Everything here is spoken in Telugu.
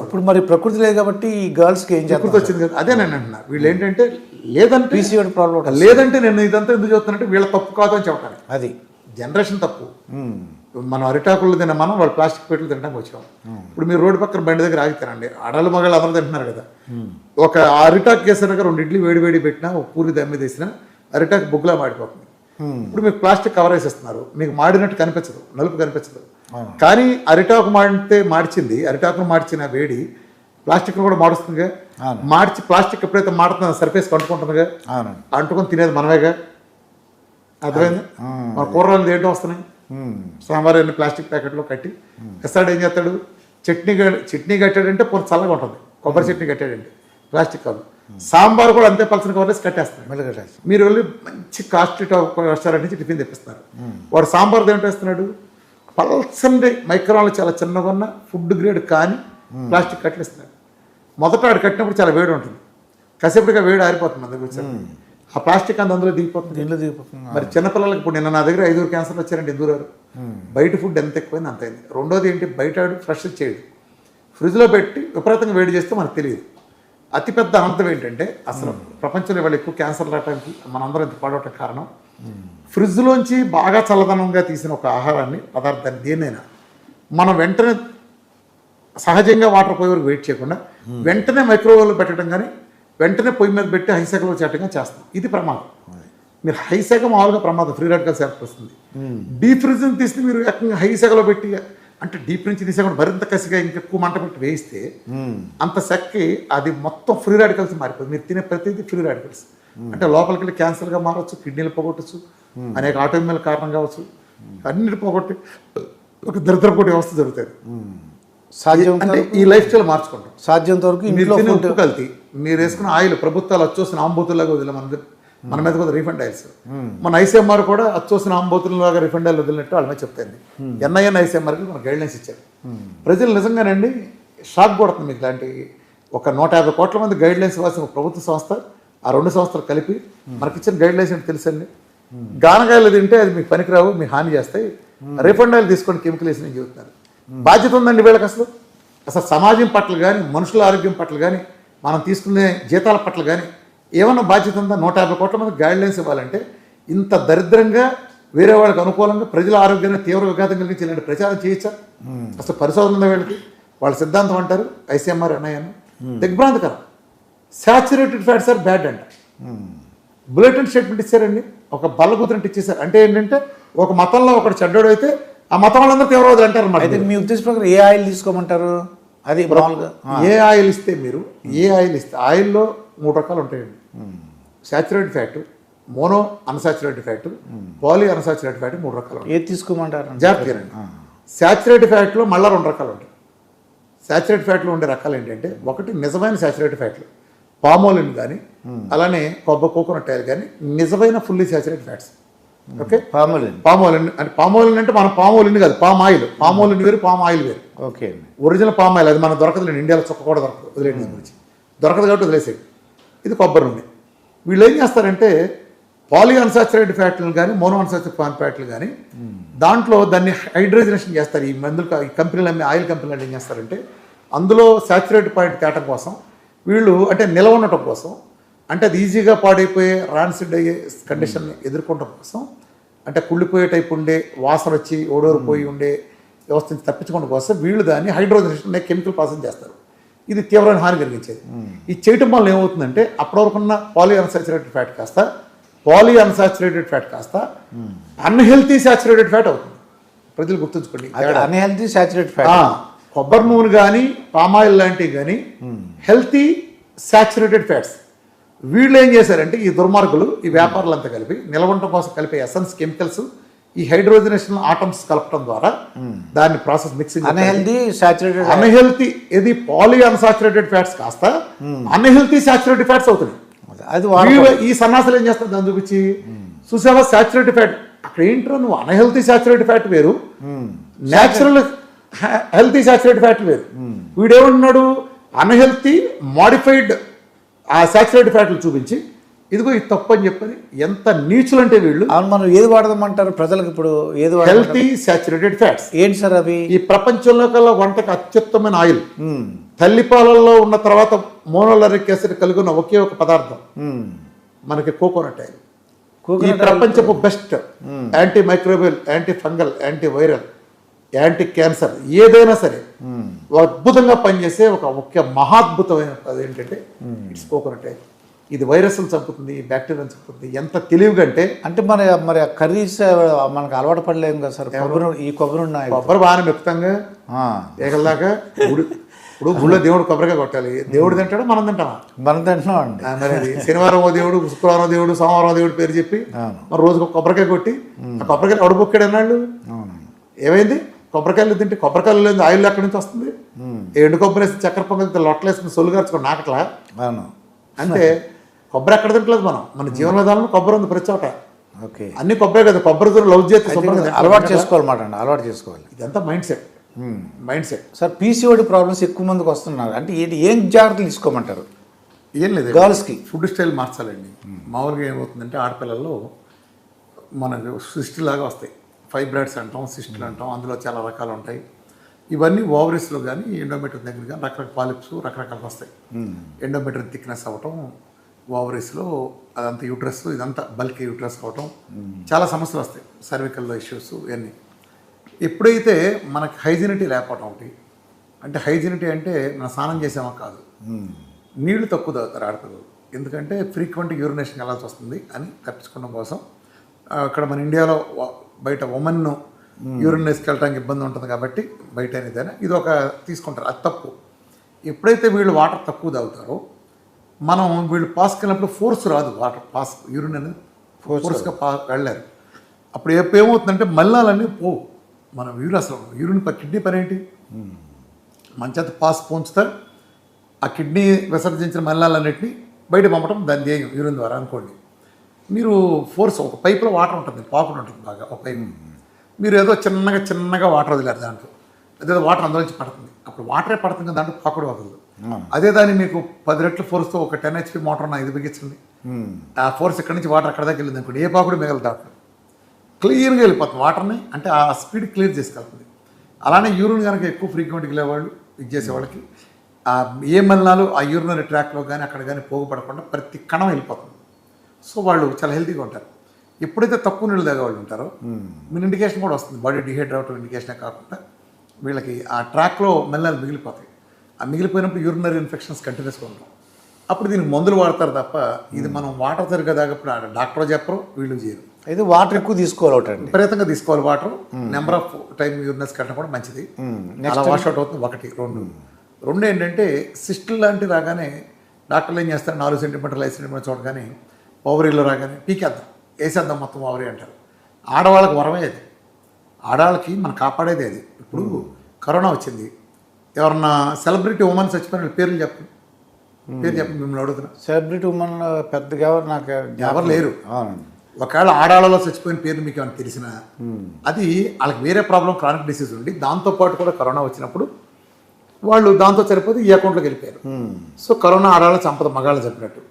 ఇప్పుడు మరి ప్రకృతి లేదు కాబట్టి ఈ గర్ల్స్కి ఏం ప్రకృతి వచ్చింది కదా, అదే నేను అంటున్నా. వీళ్ళు ఏంటంటే లేదంటే పీసీఓడి ప్రాబ్లం లేదంటే నేను ఇదంతా ఎందుకు చెప్తానంటే వీళ్ళ తప్పు కాదు అని చెప్పడానికి. అది జనరేషన్ తప్పు. మనం అరిటాకులు తిన్న మనం వాళ్ళు ప్లాస్టిక్ పెట్లు తినడానికి వచ్చాం. ఇప్పుడు మీరు రోడ్డు పక్కన బండి దగ్గర ఆగితారండి, ఆడలు మగాళ్ళు అందరూ తింటున్నారు కదా. ఒక అరిటాకు వేసాక 2 ఇడ్లీ వేడి పెట్టినా, ఒక పూరి దమ్మి తీసినా అరిటాకు బుగ్గులా మాడిపోతుంది. ఇప్పుడు మీకు ప్లాస్టిక్ కవర్ వేసేస్తున్నారు, మీకు మాడినట్టు కనిపించదు, నలుపు కనిపించదు. కానీ అరిటాకు మార్చింది, అరిటాకును మార్చిన వేడి ప్లాస్టిక్ కూడా మాడుస్తుందిగా. మార్చి ప్లాస్టిక్ ఎప్పుడైతే మాడుతుందో సర్ఫేస్ అంటుకుంటుందిగా, అంటుకొని తినేది మనమేగా. అర్థమైంది? మన కూరలు ఏంటో వస్తున్నాయి. సాంబార్ అన్ని ప్లాస్టిక్ ప్యాకెట్లో కట్టి ఎస్తాడు. ఏం చేస్తాడు? చట్నీ కట్టాడంటే పొర చల్లగా ఉంటుంది. కొబ్బరి చట్నీ కట్టాడంటే ప్లాస్టిక్ కవర్. సాంబార్ కూడా అంతే పలసన కవర్ వేసి కట్టేస్తాడు. మీరు వెళ్ళి మంచి కాస్ట్లీ రెస్టారెంట్ నుంచి టిఫిన్ తెప్పిస్తున్నారు. వాడు సాంబార్ దేంట్లో వేస్తున్నాడు? పల్సండి మైక్రాన్లు చాలా చిన్నగా ఉన్న ఫుడ్ గ్రేడ్ కానీ ప్లాస్టిక్ కట్టలు ఇస్తున్నాడు. మొదట ఆడు కట్టినప్పుడు చాలా వేడి ఉంటుంది, కాసేపటిగా వేడి ఆరిపోతుంది. మన దగ్గర ఆ ప్లాస్టిక్ అందులో దిగిపోతుంది. మరి చిన్నపిల్లలకి ఇప్పుడు నిన్న నా దగ్గర 5 క్యాన్సర్లు వచ్చారంటే ఎందుకు? బయట ఫుడ్ ఎంత ఎక్కువైంది అంత అయింది. రెండోది ఏంటి, బయట ఫ్రెష్ చేయడు, ఫ్రిడ్జ్లో పెట్టి విపరీతంగా వేడి చేస్తే మనకు తెలియదు. అతిపెద్ద అనంతం ఏంటంటే అసలు ప్రపంచంలో వాళ్ళు ఎక్కువ క్యాన్సర్లు రావడానికి మనందరం ఇంత పడవటం కారణం, ఫ్రిడ్జ్లోంచి బాగా చల్లదనంగా తీసిన ఒక ఆహారాన్ని, పదార్థాన్ని, దేన్నైనా మనం వెంటనే సహజంగా వాటర్ పోయే వరకు వెయిట్ చేయకుండా వెంటనే మైక్రోవేవ్లో పెట్టడం కానీ వెంటనే పొయ్యి మీద పెట్టి హైశాఖలో చేయటంగా చేస్తాం. ఇది ప్రమాదం. మీరు హైశాఖ మామూలుగా ప్రమాదం, ఫ్రీ రాడికల్స్ ఏర్పడుతుంది. డీప్ ఫ్రిడ్జ్ తీస్తే మీరు ఏకంగా హైశాఖలో పెట్టి, అంటే డీప్ నుంచి తీసేకుండా మరింత కసిగా ఇంకెక్కువ మంట పెట్టి వేయిస్తే అంత శక్తి అది మొత్తం ఫ్రీ రాడికల్స్ మారిపోతుంది. మీరు తినే ప్రతిదీ ఫ్రీ రాడికల్స్. అంటే లోపలికి వెళ్ళి క్యాన్సర్గా మారవచ్చు, కిడ్నీలు పోగొట్టచ్చు, అనేక ఆటోమిల్ కారణం కావచ్చు, అన్నిటి పోగొట్టి ఒక దరిద్రపోటీ వ్యవస్థ జరుగుతుంది. సాధ్యం అంటే ఈ లైఫ్ స్టైల్ మార్చుకుంటాం. సాధ్యంత వరకు ఇంట్లో ఉప్పు కల్తీ, మీరు వేసుకున్న ఆయిల్ ప్రభుత్వాలు అచ్చోసిన ఆంబోతుల్లాగా వదిలే మన మీద కూడా రిఫండ్ ఆయిల్స్. మన ఐసీఎంఆర్ కూడా అచ్చోసిన ఆంబోతుల్లాగా రిఫండ్ ఆయిల్ వదిలినట్టు వాళ్ళ మీద చెప్తాయింది. ఎన్ఐఎన్ ఐసీఎంఆర్కి మన గైడ్లైన్స్ ఇచ్చారు. ప్రజలు నిజంగానండి షాక్ కొడుతుంది. మీకు ఇలాంటి ఒక 150 కోట్ల మంది గైడ్లైన్స్ ఇవ్వాల్సిన ప్రభుత్వ సంస్థ, ఆ 2 సంస్థలు కలిపి మనకిచ్చిన గైడ్లైన్స్ ఏంటి తెలుసండి? గానగాయలు తింటే అది మీకు పనికిరావు, మీ హాని చేస్తాయి, రిఫండ్ ఆయిల్ తీసుకొని కెమికల్ వేసి నేను చెబుతున్నాను. బాధ్యత ఉందండి వీళ్ళకి. అసలు సమాజం పట్ల కానీ, మనుషుల ఆరోగ్యం పట్ల కానీ, మనం తీసుకునే జీతాల పట్ల కానీ ఏమన్నా బాధ్యత ఉందా? 150 కోట్ల మంది గైడ్లైన్స్ ఇవ్వాలంటే ఇంత దరిద్రంగా వేరే వాళ్ళకి అనుకూలంగా ప్రజల ఆరోగ్యాన్ని తీవ్ర విఘాతం కలిగించి ఇలాంటి ప్రచారం చేయొచ్చా? అసలు పరిశోధన ఉందా వీళ్ళకి? వాళ్ళ సిద్ధాంతం అంటారు ఐసీఎంఆర్ ఎన్ఐఎన్ దిగ్భ్రాంతికరం. శాచురేటెడ్ ఫ్యాట్స్ ఆర్ బ్యాడ్ అంట. బులెటిన్ స్టేట్మెంట్ ఇచ్చారండి, ఒక బల్లగుతున్నట్టు ఇచ్చేసారు. అంటే ఏంటంటే ఒక మతంలో ఒకటి చెడ్డోడు అయితే ఆ మతం వాళ్ళందరూ తీవ్రవాదులు అంటారు అన్నమాట. అయితే మీ ఉద్దేశం ప్రకారం ఏ ఆయిల్ తీసుకోమంటారు? అది మామూలుగా ఏ ఆయిల్ ఇస్తే మీరు ఆయిల్లో 3 రకాలు ఉంటాయండి. Saturated fat, mono unsaturated fat, poly unsaturated fat, 3 రకాలు. ఏది తీసుకోమంటారు? జాగ్రత్తగా. శాచురేటెడ్ ఫ్యాట్లో మళ్ళీ 2 రకాలు ఉంటాయి. శాచురేటెడ్ ఫ్యాట్లో ఉండే రకాలు ఏంటంటే, ఒకటి నిజమైన శాచురేటెడ్ ఫ్యాట్లు, పామోలిన్ కానీ అలానే కోకోనట్ ఆయిల్ కానీ నిజమైన fully saturated fats. Okay, palmolein అంటే మన పామోలిన్ కాదు, పామోలిన్ వేరు, పామ్ ఆయిల్ వేరు. ఓకే, ఒరిజినల్ పామ్ ఆయిల్ అది మనం దొరకదులేండి, ఇండియాలో చుక్క కూడా దొరకదు, వదిలేండి గురించి దొరకదు కాబట్టి వదిలేసేది. ఇది కొబ్బరి నూనె. వీళ్ళు ఏం చేస్తారంటే పాలీ అన్సాచురేటెడ్ ఫ్యాట్లు కానీ మోనో అన్సాచురేటెడ్ ఫ్యాట్లు కానీ దాంట్లో దాన్ని హైడ్రోజనేషన్ చేస్తారు. ఈ మందులు, ఈ కంపెనీలు అమ్మే ఆయిల్ కంపెనీలు ఏం చేస్తారంటే అందులో సాచురేటెడ్ పాయింట్ తేటం కోసం వీళ్ళు, అంటే నిలవ ఉండటం కోసం, అంటే అది ఈజీగా పాడైపోయే రాన్సిడ్ అయ్యే కండిషన్ని ఎదుర్కోవడం కోసం, అంటే కుళ్ళిపోయే టైప్ ఉండే, వాసన వచ్చి ఓడోరిపోయి ఉండే వ్యవస్థ నుంచి తప్పించుకోవడం కోసం వీళ్ళు దాన్ని హైడ్రోజనేషన్ అనే కెమికల్ ప్రాసెస్ చేస్తారు. ఇది తీవ్రమైన హాని కలిగించేది. ఇది చేయటం వల్ల ఏమవుతుందంటే అప్పటివరకున్న పాలీ అన్సాచురేటెడ్ ఫ్యాట్ కాస్త అన్హెల్తీ సాచురేటెడ్ ఫ్యాట్ అవుతుంది. ప్రజలు గుర్తుంచుకోండి, అన్హెల్తీ సాచురేటెడ్ ఫ్యాట్. కొబ్బరి నూనె కానీ పామాయిల్ లాంటివి కానీ హెల్తీ సాచురేటెడ్ ఫ్యాట్స్. వీళ్ళు ఏం చేశారంటే ఈ దుర్మార్గులు, ఈ వ్యాపారులంతా కలిపి నిలవడం కోసం కలిపే ఎసెన్స్ కెమికల్స్, ఈ హైడ్రోజనేషన్ ఆటమ్స్ కలపడం ద్వారా దాన్ని ప్రాసెస్ మిక్సింగ్ అన్హెల్తీ ఇది పాలీ అన్సాచురేటెడ్ ఫ్యాట్స్ కాస్త అన్హెల్తీ సాచురేటెడ్ ఫ్యాట్స్ అవుతుంది. ఈ సన్నాసాలు ఏం చేస్తారు? దాన్ని చూపించి చూసావా సాచురేటెడ్ ఫ్యాట్, అక్కడ ఏంటో నువ్వు అన్హెల్తీ సాచురేటెడ్ ఫ్యాట్ వేరు, న్యాచురల్ హెల్తీ సాచురేటెడ్ ఫ్యాట్ వేరు. వీడేమంటున్నాడు? అన్హెల్తీ మాడిఫైడ్ ఆ సాచురేటెడ్ ఫ్యాట్లు చూపించి ఇదిగో ఇది తప్పు అని చెప్పని ఎంత నీచులు అంటే వీళ్ళు. మనం ఏది వాడదామంటారు ప్రజలకు? ఇప్పుడు ఏది హెల్తీ సాచురేటెడ్ ఫ్యాట్స్ ఏంటి సార్ అవి? ఈ ప్రపంచంలో కల్లా వంటకు అత్యుత్తమైన ఆయిల్ తల్లిపాలల్లో ఉన్న తర్వాత మోనోలరిక్ యాసిడ్ కలిగి ఉన్న ఒకే ఒక పదార్థం మనకి కోకోనట్ ఆయిల్. ఈ ప్రపంచపు best anti microbial, anti fungal, anti viral, anti cancer ఏదైనా సరే అద్భుతంగా పనిచేసే ఒక ముఖ్య మహాద్భుతమైన అదేంటంటే ఇట్స్ కోకోనట్ ఆయిల్. ఇది వైరస్ని చంపుతుంది, బ్యాక్టీరియాని చంపుతుంది. ఎంత తెలివిగా అంటే మరి కర్రీస్ మనకు అలవాటు పడలేము కదా సార్. కొబ్బరి బాగానే మెప్పుతాంగా ఏకల్దాకా. ఇప్పుడు గుళ్ళో దేవుడు కొబ్బరికాయ కొట్టాలి. దేవుడు తింటాడు, మనం తింటామా? మనం తింటున్నాం అండి. మరి శనివారం ఓ దేవుడు, శుక్రవారం దేవుడు, సోమవారం దేవుడు పేరు చెప్పి మరి రోజుకు కొబ్బరికాయ కొట్టి ఆ కొబ్బరికాయలు అడుపుక్కాడు అన్నాళ్ళు. ఏమైంది? కొబ్బరికాయలు తింటే కొబ్బరికాయలు లేదు ఆయిల్ ఎక్కడి నుంచి వస్తుంది? ఎండు కొబ్బరి వేసి చక్కెర పొంగల్ లొట్టలేసుకుని సొల్లు గార్చుకొని నాకట్లా. అంటే కొబ్బరి ఎక్కడ తింటలేదు మనం. మన జీవన విధానంలో కొబ్బరి ఉంది ప్రతి చోట. ఓకే, అన్ని కొబ్బరి కదా. కొబ్బరితో లవ్ చేస్తే అలవాటు చేసుకోవాలన్నమాట అండి, అలవాటు చేసుకోవాలి. ఇదంతా mind set. Sir PCOD problems ఎక్కువ మందికి వస్తున్నారు అంటే ఏం జాగ్రత్తలు తీసుకోమంటారు? ఏం లేదు, గర్ల్స్కి ఫుడ్ స్టైల్ మార్చాలండి. మామూలుగా ఏమవుతుందంటే ఆడపిల్లల్లో మనకు సిస్ట్ లాగా వస్తాయి. ఫైబ్రాయిడ్స్ అంటాం, సిస్టులు అంటాం. అందులో చాలా రకాలు ఉంటాయి. ఇవన్నీ ఓవరీస్లో కానీ ఎండోమెట్రియం దగ్గర కానీ రకరకాల పాలిప్స్ రకరకాలు వస్తాయి. ఎండోమెట్రియం థిక్నెస్ అవ్వటం, ఓవరీస్లో అదంతా యూట్రస్, ఇదంతా బల్కీ యూట్రస్ అవటం, చాలా సమస్యలు వస్తాయి. సర్వికల్లో ఇష్యూస్ ఇవన్నీ. ఎప్పుడైతే మనకి హైజినిటీ లేకపోవటం ఒకటి. అంటే హైజినిటీ అంటే మనం స్నానం చేసామా కాదు, నీళ్లు తక్కువ తాగుతారు ఆడపిల్లలు. ఎందుకంటే ఫ్రీక్వెంట్ యూరినేషన్ వెళ్ళాల్సి వస్తుంది అని తప్పించుకోవడం కోసం. అక్కడ మన ఇండియాలో బయట ఉమెన్ యూరిన్ వేసుకెళ్ళడానికి ఇబ్బంది ఉంటుంది కాబట్టి బయట ఏదైనా ఇది ఒక తీసుకుంటారు, అది తప్పు. ఎప్పుడైతే వీళ్ళు వాటర్ తక్కువ తాగుతారో మనం వీళ్ళు పాస్కి వెళ్ళినప్పుడు ఫోర్స్ రాదు. వాటర్ పాస్ యూరిన్ అనేది ఫోర్స్గా వెళ్ళారు. అప్పుడు ఏమవుతుందంటే మలినాలన్నీ పోవు. మనం యూరిన్ కిడ్నీ పని ఏంటి? మన చేత పాస్ పోంచుతారు, ఆ కిడ్నీ విసర్జించిన మలినాలన్నింటినీ బయట పంపడం దాని ధ్యేయం యూరిన్ ద్వారా అనుకోండి. మీరు ఫోర్స్ ఒక పైపులో వాటర్ ఉంటుంది, పాకుడు ఉంటుంది బాగా ఒక పైపు. మీరు ఏదో చిన్నగా వాటర్ వదిలేరు దాంట్లో, అదేదో వాటర్ అందులోంచి పడుతుంది. అప్పుడు వాటరే పడుతుంది కదా, దాంట్లో పాకుడు వదలదు. అదే దాన్ని మీకు 10 రెట్ల ఫోర్స్తో ఒక 10 HP మోటార్ నా ఇది బిగించండి, ఆ ఫోర్స్ ఇక్కడి నుంచి వాటర్ అక్కడ దాకా వెళ్ళింది అనుకోండి, ఏ పాకుడు మిగలదు దాంట్లో, క్లియర్గా వెళ్ళిపోతుంది వాటర్ని. అంటే ఆ స్పీడ్ క్లియర్ చేసుకెళ్తుంది. అలానే యూరిన్ కనుక ఎక్కువ ఫ్రీక్వెంట్గా వెళ్ళేవాళ్ళు ఇది చేసేవాళ్ళకి ఏ మలినాలు ఆ యూరినరీ ట్రాక్లో కానీ అక్కడ కానీ పోగుపడకుండా ప్రతి కణం వెళ్ళిపోతుంది. సో వాళ్ళు చాలా హెల్తీగా ఉంటారు. ఎప్పుడైతే తక్కువ నీళ్ళు తాగేవాళ్ళు ఉంటారో మీ ఇండికేషన్ కూడా వస్తుంది, బాడీ డిహైడ్రేట్ అవటం ఇండికేషనే కాకుండా వీళ్ళకి ఆ ట్రాక్లో మలినాలు మిగిలిపోతాయి. ఆ మిగిలిపోయినప్పుడు యూరినరీ ఇన్ఫెక్షన్స్ కంటిన్యూస్గా ఉంటాం. అప్పుడు దీనికి మందులు వాడతారు తప్ప ఇది మనం వాటర్ సరిగ్గా తాగప్పుడు డాక్టర్ చెప్పరు, వీళ్ళు చేయరు. అయితే వాటర్ ఎక్కువ తీసుకోవాలి, విపరీతంగా తీసుకోవాలి water. Number of time Uranus కట్టడం కూడా మంచిది. అలా వాష్అవుట్ అవుతుంది. 1, 2 ఏంటంటే సిస్టులు లాంటివి రాగానే డాక్టర్లు ఏం చేస్తారు, 4 సెంటీమీటర్లు 5 సెంటీమీటర్ చూడగానే ఓవరీలో రాగానే పీకేద్దాం, వేసేద్దాం మొత్తం ఓవరీ అంటారు. ఆడవాళ్ళకి వరమే అది, ఆడవాళ్ళకి మనం కాపాడేది అది. ఇప్పుడు కరోనా వచ్చింది, ఎవరన్నా సెలబ్రిటీ ఉమెన్ చచ్చిపోయిన పేర్లు చెప్పండి, మిమ్మల్ని అడుగుతున్నా. సెలబ్రిటీ ఉమెన్ పెద్దగా ఎవరు లేరు. ఒకవేళ ఆడాళ్ళలో చచ్చిపోయిన పేరు మీకు ఏమైనా తెలిసినా అది వాళ్ళకి వేరే ప్రాబ్లం, క్రానిక్ డిసీజ్ ఉండి దాంతోపాటు కూడా కరోనా వచ్చినప్పుడు వాళ్ళు దాంతో సరిపోతే ఈ అకౌంట్లోకి వెళ్ళిపోయారు. సో కరోనా ఆడాళ్ళ చంపద మగాళ్ళు చెప్పినట్టు.